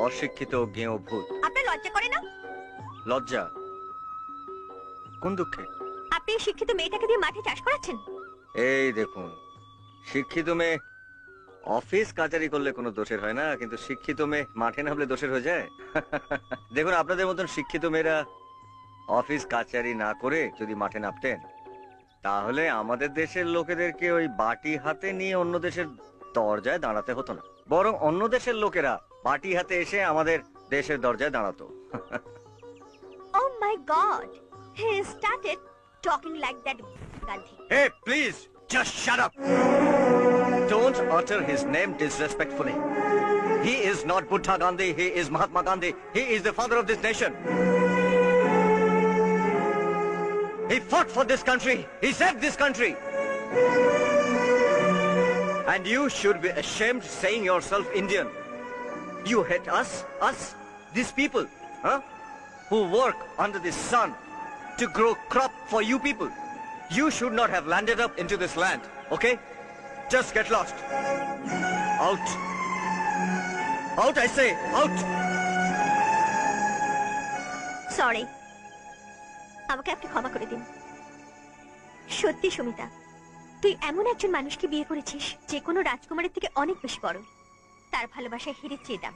অশিক্ষিত গেঁয়ো ভূত। আপনার লজ্জা করে না? লজ্জা? কোন দুঃখে? আপনি এই শিক্ষিত মেয়েটাকে দিয়ে মাঠে চাষ করাচ্ছেন। এই দেখুন, শিক্ষিত মেয়ে অফিস কাচারি করলে কোনো দোষের হয় না, কিন্তু শিক্ষিত মেয়ে মাঠে নামলে দোষের হয়ে যায়। দেখুন, আপনাদের মতন শিক্ষিত মেয়েরা অফিস কাচারি না করে যদি মাঠে নামতেন, তাহলে আমাদের দেশের লোকেদেরকে ওই বাটি হাতে নিয়ে অন্য দেশের দরজায় দাঁড়াতে হতো না, বরং অন্য দেশের লোকেরা বাটি হাতে এসে আমাদের দেশের দরজায় দাঁড়াতো। Oh my God! He started talking like that Gandhi. Hey, please, just shut up. Don't utter his name disrespectfully. He is not Buddha Gandhi, he is Mahatma Gandhi. He is the father of this nation. He fought for this country. He saved this country. And you should be ashamed saying yourself Indian. You hate us, these people, huh? Who work under the sun to grow crop for you people. You should not have landed up into this land, okay? Just get lost. Out. Out, I say, out. Sorry. আমাকে আপনি ক্ষমা করে দিন। সত্যি সুমিতা, তুই এমন একজন মানুষকে বিয়ে করেছিস যে কোনো রাজকুমারের থেকে অনেক বেশি বড়। তার ভালোবাসায় হেরে চেয়ে দাম।